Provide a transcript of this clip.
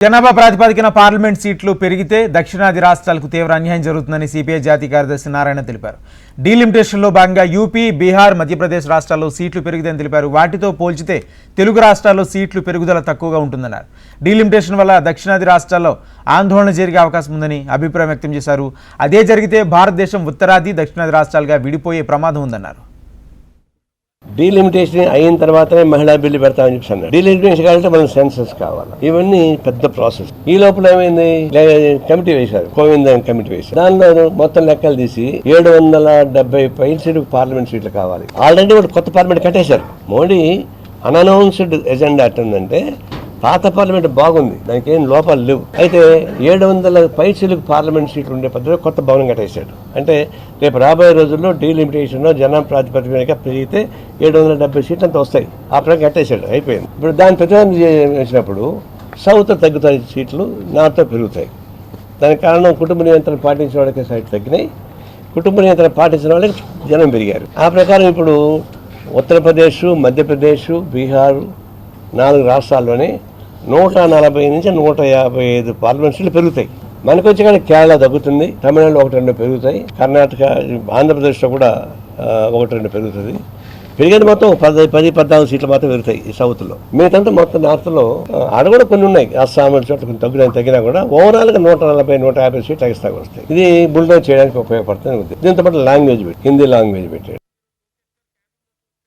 జనాభా ప్రాతిపదికన పార్లమెంట్ సీట్లు పెరిగితే దక్షిణాది రాష్ట్రాలకు తీవ్ర అన్యాయం జరుగుతుందని సిపిఐ జాతీయ కార్యదర్శి నారాయణ తెలిపారు. డీలిమిటేషన్లో భాగంగా యూపీ, బీహార్, మధ్యప్రదేశ్ రాష్ట్రాల్లో సీట్లు పెరిగితే తెలిపారు. వాటితో పోల్చితే తెలుగు రాష్ట్రాల్లో సీట్లు పెరుగుదల తక్కువగా ఉంటుందన్నారు. డీలిమిటేషన్ వల్ల దక్షిణాది రాష్ట్రాల్లో ఆందోళన జరిగే అవకాశం ఉందని అభిప్రాయం వ్యక్తం చేశారు. అదే జరిగితే భారతదేశం ఉత్తరాది, దక్షిణాది రాష్ట్రాలుగా విడిపోయే ప్రమాదం ఉందన్నారు. డీలిమిటేషన్ అయిన తర్వాతనే మహిళా బిల్లు పెడతామని చెప్పి అన్నారు. డీలిమిటేషన్ కావాలంటే మనం సెన్సస్ కావాలి. ఇవన్నీ పెద్ద ప్రాసెస్. ఈ లోపల ఏమైంది, కమిటీ వేశారు, కోవింద్ కమిటీ వేశారు. దానిలో మొత్తం లెక్కలు తీసి 770 పైన పార్లమెంట్ సీట్లు కావాలి. ఆల్రెడీ ఒకటి కొత్త పార్లమెంట్ కట్టేశారు. మోడీ అనౌన్స్డ్ ఎజెండా ఎట్టుందంటే పాత పార్లమెంట్ బాగుంది, దానికి ఏం లోపాలు లేవు. అయితే 700 పైసలకు పార్లమెంట్ సీట్లు ఉండే పద్ధతిలో కొత్త భవనం కట్టేశాడు. అంటే రేపు రాబోయే రోజుల్లో డీలిమిటేషన్లో జనం ప్రాతిపదికన పెరిగితే 770 సీట్లు అంతా వస్తాయి. ఆ ప్రకారం కట్టేశాడు, అయిపోయింది. ఇప్పుడు దాని ప్రచారం చేసినప్పుడు సౌత్ తగ్గుతాయి సీట్లు, నార్త్ పెరుగుతాయి. దానికి కారణం కుటుంబ నియంత్రణ పాటించిన వాళ్ళకి సైట్లు తగ్గినాయి, కుటుంబ నియంత్రణ పాటించిన వాళ్ళకి జనం పెరిగారు. ఆ ప్రకారం ఇప్పుడు ఉత్తరప్రదేశ్, మధ్యప్రదేశ్, బీహార్ 4 రాష్ట్రాల్లోనే 140 నుంచి 155 పార్లమెంట్ సీట్లు పెరుగుతాయి. మనకు వచ్చి కానీ కేరళ తగ్గుతుంది, తమిళనాడులో 1-2 పెరుగుతాయి, కర్ణాటక, ఆంధ్రప్రదేశ్లో కూడా 1-2 పెరుగుతుంది. పెరిగేది మొత్తం 10-14 సీట్లు మాత్రం పెరుగుతాయి ఈ సౌత్లో. మిగతా మొత్తం నార్త్లో ఆడ కూడా కొన్ని ఉన్నాయి, అస్సాం చోట్ల కొన్ని తగ్గినా కూడా ఓవరాల్గా 140-150 సీట్లు ఎక్స్ట్రా వస్తాయి. ఇది బుల్డౌన్ చేయడానికి ఉపయోగపడుతుంది. దీంతో పాటు లాంగ్వేజ్ పెట్టి, హిందీ లాంగ్వేజ్ పెట్టాడు.